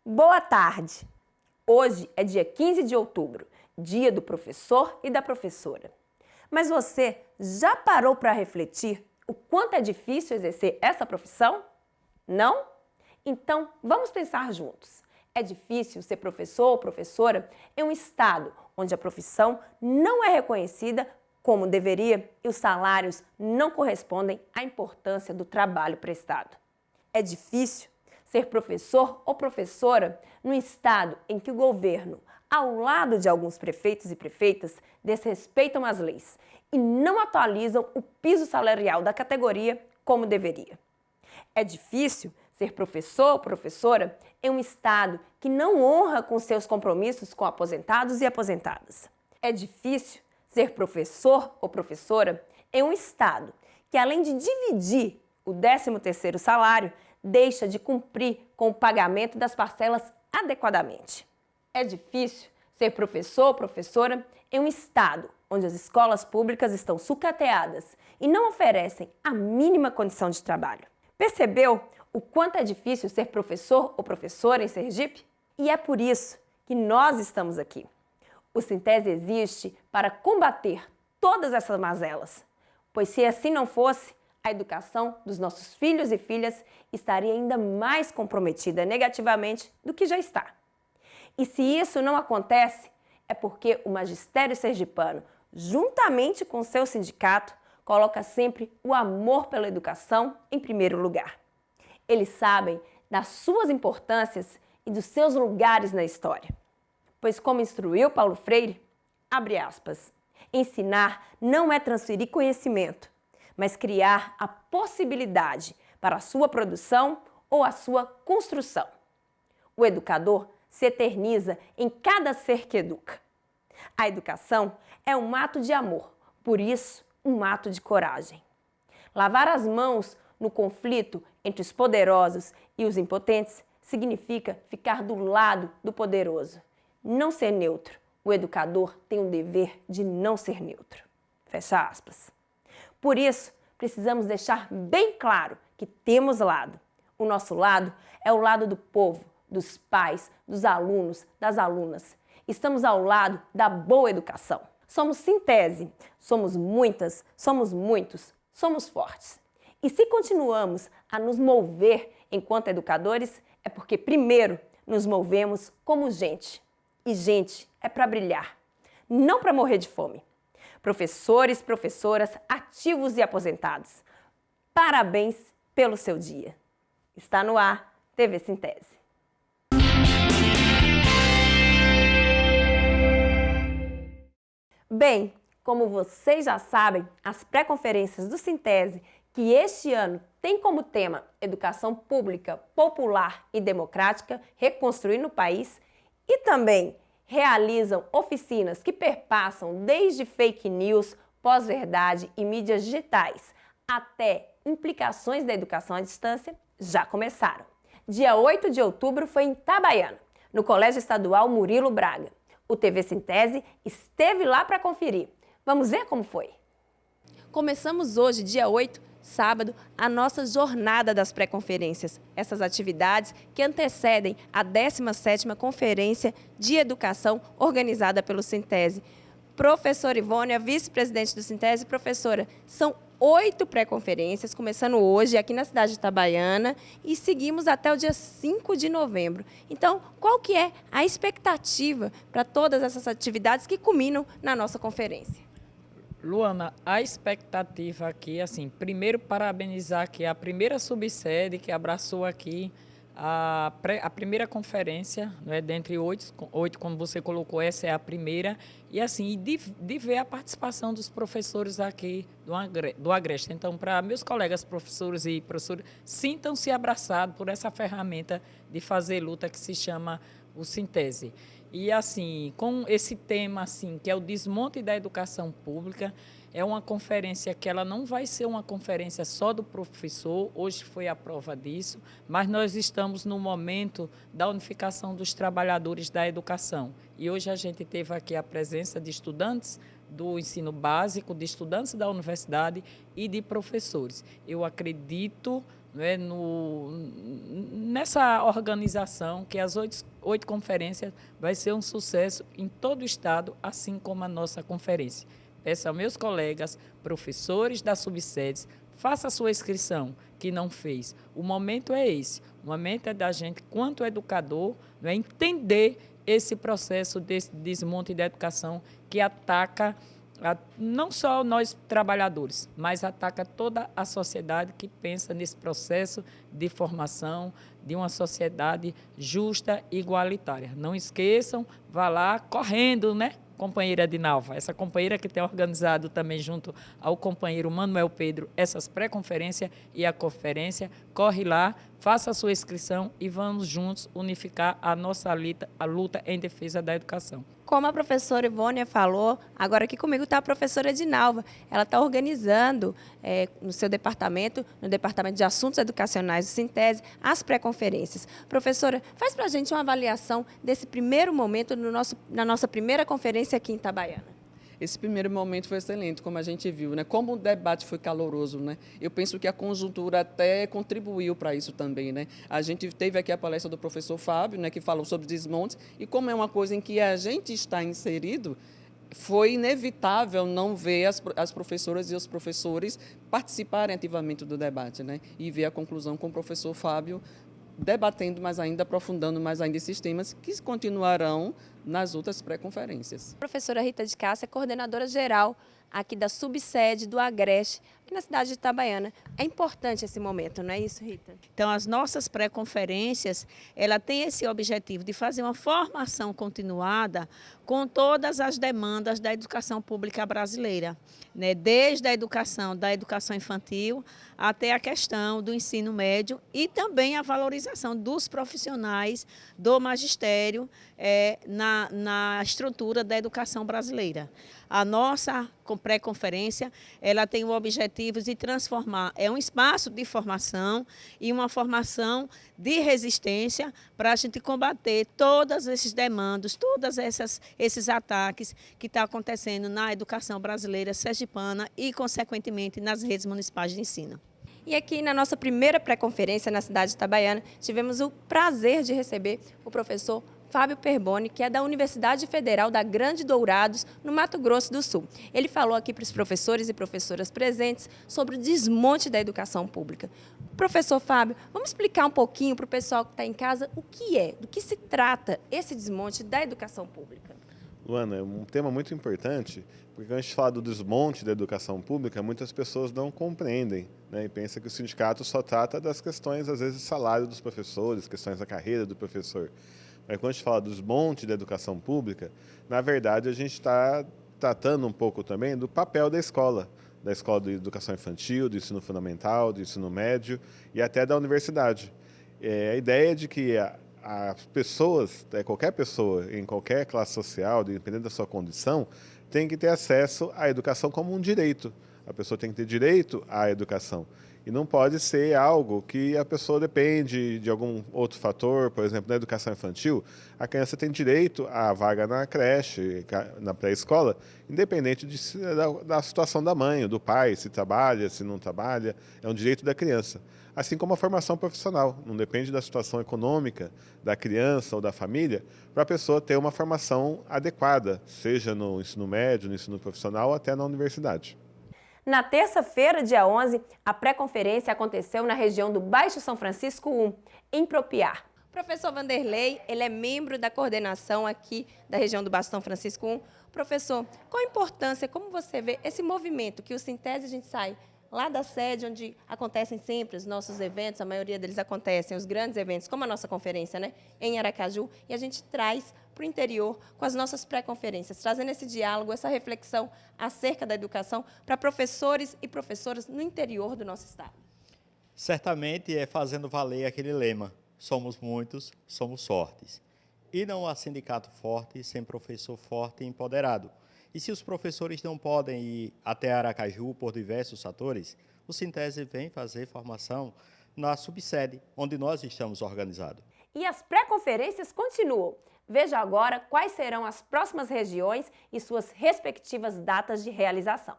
Boa tarde! Hoje é dia 15 de outubro, dia do professor e da professora. Mas você já parou para refletir o quanto é difícil exercer essa profissão? Não? Então, vamos pensar juntos. É difícil ser professor ou professora em um estado onde a profissão não é reconhecida como deveria e os salários não correspondem à importância do trabalho prestado. É difícil ser professor ou professora num estado em que o governo, ao lado de alguns prefeitos e prefeitas, desrespeitam as leis e não atualizam o piso salarial da categoria como deveria. É difícil ser professor ou professora em um estado que não honra com seus compromissos com aposentados e aposentadas. É difícil ser professor ou professora em um estado que, além de dividir o 13º salário, deixa de cumprir com o pagamento das parcelas adequadamente. É difícil ser professor ou professora em um estado onde as escolas públicas estão sucateadas e não oferecem a mínima condição de trabalho. Percebeu o quanto é difícil ser professor ou professora em Sergipe? E é por isso que nós estamos aqui. O Sintese existe para combater todas essas mazelas, pois se assim não fosse, a educação dos nossos filhos e filhas estaria ainda mais comprometida negativamente do que já está. E se isso não acontece, é porque o magistério sergipano, juntamente com seu sindicato, coloca sempre o amor pela educação em primeiro lugar. Eles sabem das suas importâncias e dos seus lugares na história. Pois como instruiu Paulo Freire, abre aspas, ensinar não é transferir conhecimento, mas criar a possibilidade para a sua produção ou a sua construção. O educador se eterniza em cada ser que educa. A educação é um ato de amor, por isso, um ato de coragem. Lavar as mãos no conflito entre os poderosos e os impotentes significa ficar do lado do poderoso. Não ser neutro. O educador tem o dever de não ser neutro. Fecha aspas. Por isso, precisamos deixar bem claro que temos lado. O nosso lado é o lado do povo, dos pais, dos alunos, das alunas. Estamos ao lado da boa educação. Somos Sintese, somos muitas, somos muitos, somos fortes. E se continuamos a nos mover enquanto educadores, é porque primeiro nos movemos como gente. E gente é para brilhar, não para morrer de fome. Professores, professoras, ativos e aposentados, parabéns pelo seu dia. Está no ar, TV Sintese. Bem, como vocês já sabem, as pré-conferências do Sintese, que este ano tem como tema Educação Pública, Popular e Democrática, reconstruindo o país, e também realizam oficinas que perpassam desde fake news, pós-verdade e mídias digitais, até implicações da educação à distância, já começaram. Dia 8 de outubro foi em Itabaiana, no Colégio Estadual Murilo Braga. O TV Sintese esteve lá para conferir. Vamos ver como foi? Começamos hoje, dia 8, sábado, a nossa jornada das pré-conferências. Essas atividades que antecedem a 17ª Conferência de Educação organizada pelo Sintese. Professora Ivônia, vice-presidente do Sintese, professora, são 8 pré-conferências, começando hoje aqui na cidade de Itabaiana e seguimos até o dia 5 de novembro. Então, qual que é a expectativa para todas essas atividades que culminam na nossa conferência? Luana, a expectativa aqui, assim, primeiro parabenizar aqui a primeira subsede que abraçou aqui a primeira conferência, né, dentre 8, como você colocou, essa é a primeira, e assim, de ver a participação dos professores aqui do Agreste. Então, para meus colegas professores e professoras, sintam-se abraçados por essa ferramenta de fazer luta que se chama o Sintese. E assim, com esse tema assim, que é o desmonte da educação pública, é uma conferência que ela não vai ser uma conferência só do professor, hoje foi a prova disso, mas nós estamos no momento da unificação dos trabalhadores da educação. E hoje a gente teve aqui a presença de estudantes do ensino básico, de estudantes da universidade e de professores. Eu acredito não é, nessa organização, que as oito conferências vai ser um sucesso em todo o estado, assim como a nossa conferência. Peço aos meus colegas, professores das subsedes, faça a sua inscrição, que não fez. O momento é esse. O momento é da gente, quanto educador, não é, entender esse processo desse desmonte da educação que ataca não só nós trabalhadores, mas ataca toda a sociedade que pensa nesse processo de formação de uma sociedade justa e igualitária. Não esqueçam, vá lá correndo, né? Companheira Edinalva, essa companheira que tem organizado também junto ao companheiro Manuel Pedro essas pré-conferências e a conferência, corre lá, faça a sua inscrição e vamos juntos unificar a nossa luta em defesa da educação. Como a professora Ivônia falou, agora aqui comigo está a professora Edinalva. Ela está organizando no seu departamento, no Departamento de Assuntos Educacionais do Sintese, as pré-conferências. Professora, faz para a gente uma avaliação desse primeiro momento na nossa primeira conferência aqui em Itabaiana. Esse primeiro momento foi excelente, como a gente viu, né? Como o debate foi caloroso, né? Eu penso que a conjuntura até contribuiu para isso também, né? A gente teve aqui a palestra do professor Fábio, né, que falou sobre desmontes, e como é uma coisa em que a gente está inserido, foi inevitável não ver as professoras e os professores participarem ativamente do debate, né? E ver a conclusão com o professor Fábio debatendo mais ainda, aprofundando mais ainda esses temas que continuarão nas outras pré-conferências. A professora Rita de Cássia é coordenadora geral aqui da subsede do Agreste, aqui na cidade de Itabaiana. É importante esse momento, não é isso, Rita? Então, as nossas pré-conferências, ela tem esse objetivo de fazer uma formação continuada com todas as demandas da educação pública brasileira, né? Desde a educação da educação infantil até a questão do ensino médio e também a valorização dos profissionais do magistério na estrutura da educação brasileira. A nossa pré-conferência, ela tem o objetivo de transformar, um espaço de formação e uma formação de resistência para a gente combater todos esses demandos, todos esses ataques que estão acontecendo na educação brasileira sergipana e, consequentemente, nas redes municipais de ensino. E aqui na nossa primeira pré-conferência na cidade de Itabaiana, tivemos o prazer de receber o professor Fábio Perboni, que é da Universidade Federal da Grande Dourados, no Mato Grosso do Sul. Ele falou aqui para os professores e professoras presentes sobre o desmonte da educação pública. Professor Fábio, vamos explicar um pouquinho para o pessoal que está em casa o que é, do que se trata esse desmonte da educação pública. Luana, é um tema muito importante, porque quando a gente fala do desmonte da educação pública, muitas pessoas não compreendem, né, e pensam que o sindicato só trata das questões, às vezes, do salário dos professores, questões da carreira do professor. Mas quando a gente fala do desmonte da educação pública, na verdade, a gente está tratando um pouco também do papel da escola de educação infantil, do ensino fundamental, do ensino médio e até da universidade. A ideia de que as pessoas, qualquer pessoa, em qualquer classe social, independente da sua condição, tem que ter acesso à educação como um direito. A pessoa tem que ter direito à educação. E não pode ser algo que a pessoa depende de algum outro fator. Por exemplo, na educação infantil, a criança tem direito à vaga na creche, na pré-escola, independente da situação da mãe ou do pai, se trabalha, se não trabalha, é um direito da criança. Assim como a formação profissional, não depende da situação econômica da criança ou da família, para a pessoa ter uma formação adequada, seja no ensino médio, no ensino profissional ou até na universidade. Na terça-feira, dia 11, a pré-conferência aconteceu na região do Baixo São Francisco 1, em Propiar. O professor Vanderlei, ele é membro da coordenação aqui da região do Baixo São Francisco 1. Professor, qual a importância, como você vê esse movimento que o Sintese a gente sai lá da sede onde acontecem sempre os nossos eventos, a maioria deles acontecem, os grandes eventos, como a nossa conferência, né, em Aracaju, e a gente traz para o interior com as nossas pré-conferências, trazendo esse diálogo, essa reflexão acerca da educação para professores e professoras no interior do nosso estado. Certamente é fazendo valer aquele lema, somos muitos, somos fortes. E não há sindicato forte sem professor forte e empoderado. E se os professores não podem ir até Aracaju por diversos fatores, o Sintese vem fazer formação na subsede, onde nós estamos organizados. E as pré-conferências continuam. Veja agora quais serão as próximas regiões e suas respectivas datas de realização.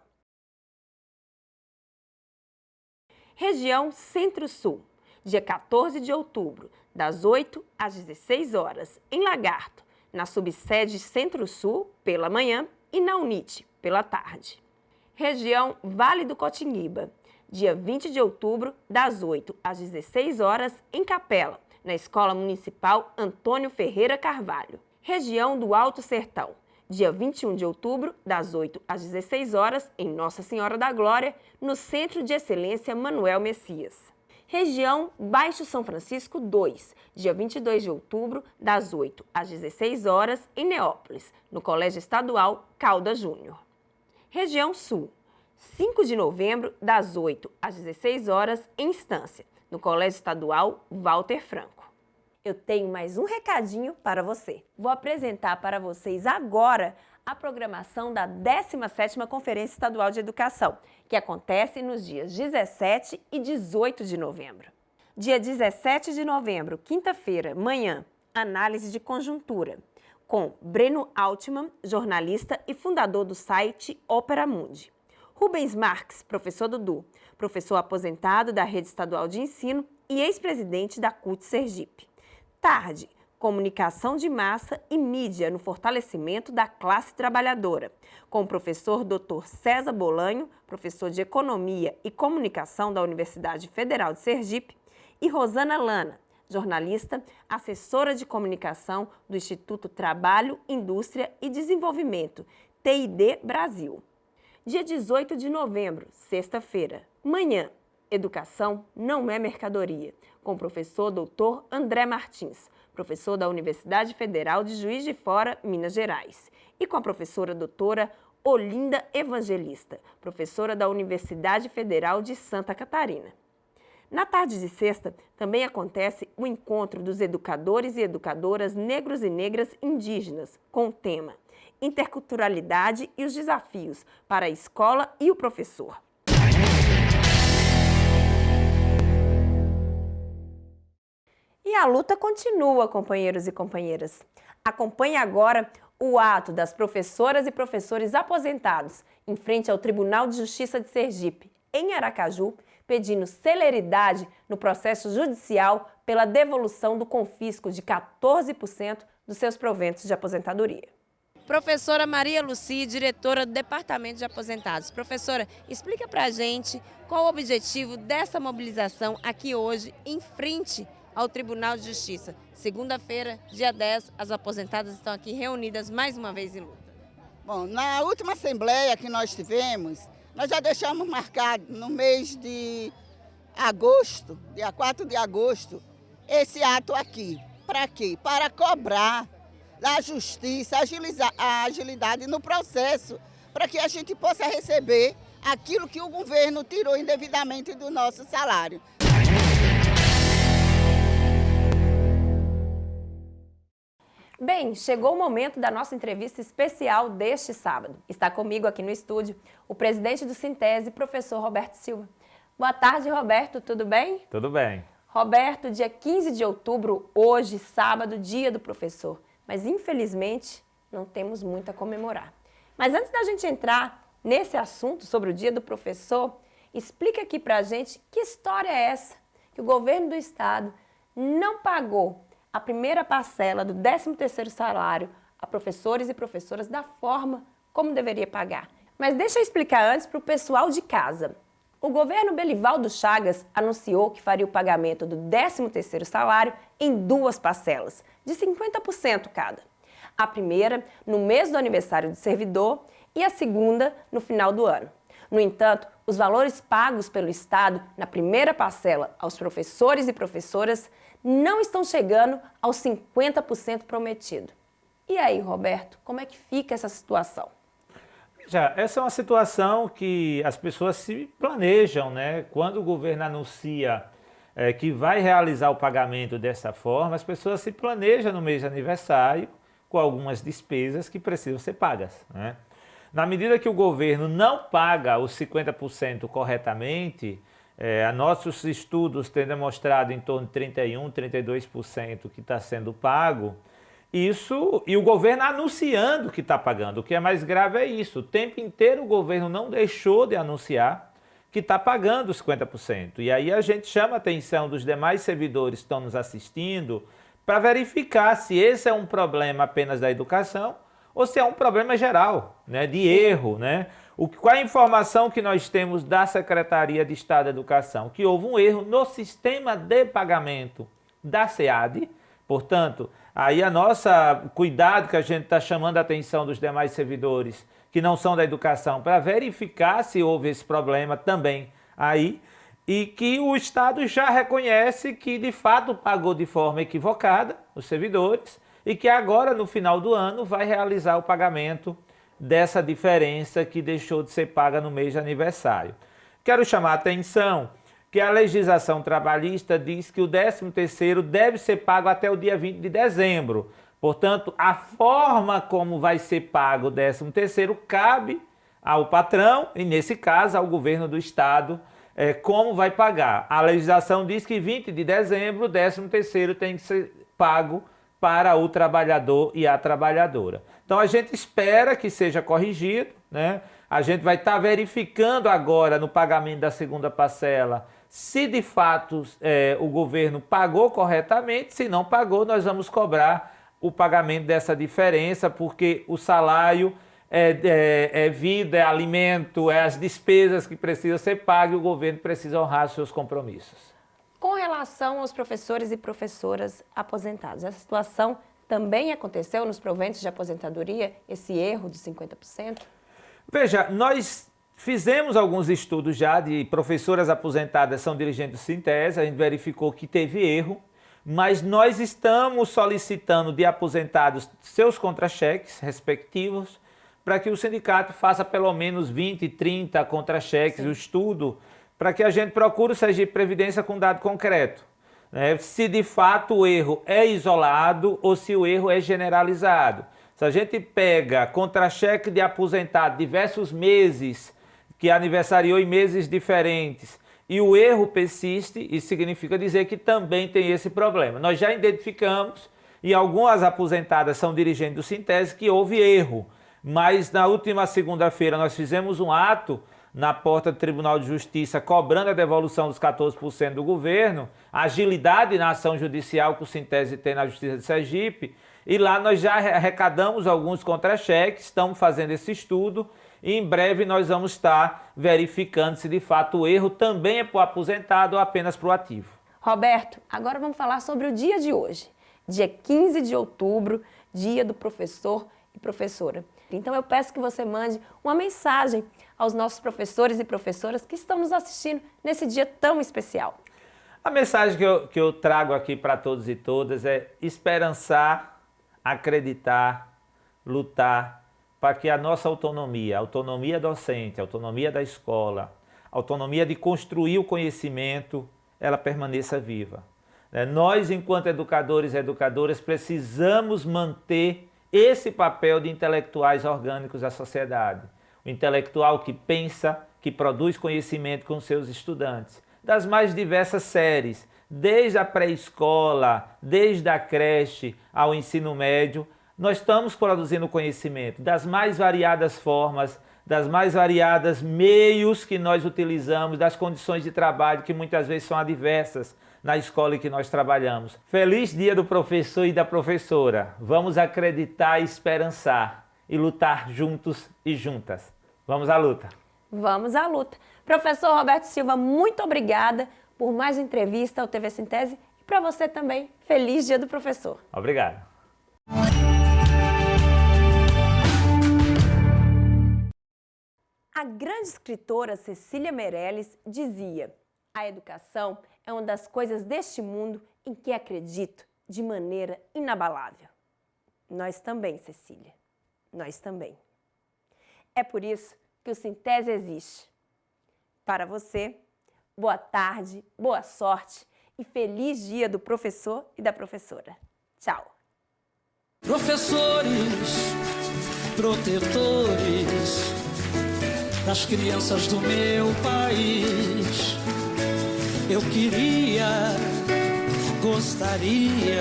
Região Centro-Sul, dia 14 de outubro, das 8 às 16 horas, em Lagarto, na subsede Centro-Sul, pela manhã, e na UNIT, pela tarde. Região Vale do Cotinguiba, dia 20 de outubro, das 8 às 16 horas, em Capela, na Escola Municipal Antônio Ferreira Carvalho. Região do Alto Sertão, dia 21 de outubro, das 8 às 16 horas, em Nossa Senhora da Glória, no Centro de Excelência Manuel Messias. Região Baixo São Francisco 2, dia 22 de outubro, das 8 às 16 horas, em Neópolis, no Colégio Estadual Caldas Júnior. Região Sul, 5 de novembro, das 8 às 16 horas, em Estância, no Colégio Estadual Walter Franco. Eu tenho mais um recadinho para você. Vou apresentar para vocês agora a programação da 17ª Conferência Estadual de Educação, que acontece nos dias 17 e 18 de novembro. Dia 17 de novembro, quinta-feira, manhã, análise de conjuntura, com Breno Altman, jornalista e fundador do site Opera Mundi. Rubens Marques, professor Dudu, professor aposentado da Rede Estadual de Ensino e ex-presidente da CUT Sergipe. Tarde, comunicação de massa e mídia no fortalecimento da classe trabalhadora, com o professor Dr. César Bolanho, professor de Economia e Comunicação da Universidade Federal de Sergipe, e Rosana Lana, jornalista, assessora de comunicação do Instituto Trabalho, Indústria e Desenvolvimento, TID Brasil. Dia 18 de novembro, sexta-feira, manhã, Educação não é mercadoria, com o professor Dr. André Martins, professor da Universidade Federal de Juiz de Fora, Minas Gerais, e com a professora doutora Olinda Evangelista, professora da Universidade Federal de Santa Catarina. Na tarde de sexta, também acontece o encontro dos educadores e educadoras negros e negras indígenas, com o tema Interculturalidade e os desafios para a escola e o professor. E a luta continua, companheiros e companheiras. Acompanhe agora o ato das professoras e professores aposentados em frente ao Tribunal de Justiça de Sergipe, em Aracaju, pedindo celeridade no processo judicial pela devolução do confisco de 14% dos seus proventos de aposentadoria. Professora Maria Luci, diretora do Departamento de Aposentados. Professora, explica pra gente qual o objetivo dessa mobilização aqui hoje, em frente ao Tribunal de Justiça. Segunda-feira, dia 10, as aposentadas estão aqui reunidas mais uma vez em luta. Bom, na última assembleia que nós tivemos, nós já deixamos marcado no mês de agosto, dia 4 de agosto, esse ato aqui. Para quê? Para cobrar da justiça a agilidade no processo, para que a gente possa receber aquilo que o governo tirou indevidamente do nosso salário. Bem, chegou o momento da nossa entrevista especial deste sábado. Está comigo aqui no estúdio o presidente do Sintese, professor Roberto Silva. Boa tarde, Roberto, tudo bem? Tudo bem. Roberto, dia 15 de outubro, hoje, sábado, dia do professor. Mas, infelizmente, não temos muito a comemorar. Mas antes da gente entrar nesse assunto sobre o dia do professor, explica aqui pra gente que história é essa que o governo do estado não pagou a primeira parcela do 13º salário a professores e professoras da forma como deveria pagar. Mas deixa eu explicar antes para o pessoal de casa. O governo Belivaldo Chagas anunciou que faria o pagamento do 13º salário em 2 parcelas, de 50% cada. A primeira no mês do aniversário do servidor e a segunda no final do ano. No entanto, os valores pagos pelo Estado na primeira parcela aos professores e professoras não estão chegando aos 50% prometido. E aí, Roberto, como é que fica essa situação? Já, essa é uma situação que as pessoas se planejam, né? Quando o governo anuncia que vai realizar o pagamento dessa forma, as pessoas se planejam no mês de aniversário com algumas despesas que precisam ser pagas, né? Na medida que o governo não paga os 50% corretamente, nossos estudos têm demonstrado em torno de 31%, 32% que está sendo pago, isso, e o governo anunciando que está pagando. O que é mais grave é isso. O tempo inteiro o governo não deixou de anunciar que está pagando os 50%. E aí a gente chama a atenção dos demais servidores que estão nos assistindo para verificar se esse é um problema apenas da educação ou se é um problema geral, né, de erro, né? Qual é a informação que nós temos da Secretaria de Estado da Educação? Que houve um erro no sistema de pagamento da SEAD. Portanto, aí cuidado que a gente está chamando a atenção dos demais servidores que não são da educação para verificar se houve esse problema também aí, e que o Estado já reconhece que de fato pagou de forma equivocada os servidores e que agora no final do ano vai realizar o pagamento dessa diferença que deixou de ser paga no mês de aniversário. Quero chamar a atenção que a legislação trabalhista diz que o 13º deve ser pago até o dia 20 de dezembro. Portanto, a forma como vai ser pago o 13º cabe ao patrão e, nesse caso, ao governo do Estado, como vai pagar. A legislação diz que 20 de dezembro o 13º tem que ser pago para o trabalhador e a trabalhadora. Então a gente espera que seja corrigido, né? A gente vai estar verificando agora no pagamento da segunda parcela se de fato o governo pagou corretamente. Se não pagou, nós vamos cobrar o pagamento dessa diferença, porque o salário é vida, é alimento, é as despesas que precisam ser pagas e o governo precisa honrar seus compromissos. Com relação aos professores e professoras aposentados, essa situação também aconteceu nos proventos de aposentadoria, esse erro de 50%? Veja, nós fizemos alguns estudos já de professoras aposentadas, são dirigentes do Sintese, a gente verificou que teve erro, mas nós estamos solicitando de aposentados seus contra-cheques respectivos para que o sindicato faça pelo menos 20, 30 contra-cheques, o estudo, para que a gente procure o Sergipe Previdência com dado concreto, né? Se de fato o erro é isolado ou se o erro é generalizado. Se a gente pega contra-cheque de aposentado diversos meses, que aniversariou em meses diferentes, e o erro persiste, isso significa dizer que também tem esse problema. Nós já identificamos, e algumas aposentadas são dirigentes do Sintese, que houve erro, mas na última segunda-feira nós fizemos um ato na porta do Tribunal de Justiça, cobrando a devolução dos 14% do governo, a agilidade na ação judicial que o Sintese tem na Justiça de Sergipe, e lá nós já arrecadamos alguns contra-cheques, estamos fazendo esse estudo, e em breve nós vamos estar verificando se de fato o erro também é para o aposentado ou apenas para o ativo. Roberto, agora vamos falar sobre o dia de hoje, dia 15 de outubro, dia do professor e professora. Então eu peço que você mande uma mensagem aos nossos professores e professoras que estão nos assistindo nesse dia tão especial. A mensagem que eu trago aqui para todos e todas é esperançar, acreditar, lutar para que a nossa autonomia, a autonomia docente, a autonomia da escola, a autonomia de construir o conhecimento, ela permaneça viva. Nós, enquanto educadores e educadoras, precisamos manter esse papel de intelectuais orgânicos da sociedade. O intelectual que pensa, que produz conhecimento com seus estudantes, das mais diversas séries, desde a pré-escola, desde a creche ao ensino médio, nós estamos produzindo conhecimento das mais variadas formas, das mais variadas meios que nós utilizamos, das condições de trabalho que muitas vezes são adversas na escola em que nós trabalhamos. Feliz dia do professor e da professora. Vamos acreditar e esperançar e lutar juntos e juntas. Vamos à luta. Vamos à luta. Professor Roberto Silva, muito obrigada por mais uma entrevista ao TV Sintese e para você também, feliz dia do professor. Obrigado. A grande escritora Cecília Meirelles dizia: a educação é uma das coisas deste mundo em que acredito de maneira inabalável. Nós também, Cecília. Nós também. É por isso que o Sintese existe. Para você, boa tarde, boa sorte e feliz dia do professor e da professora. Tchau. Professores, protetores das crianças do meu país, eu gostaria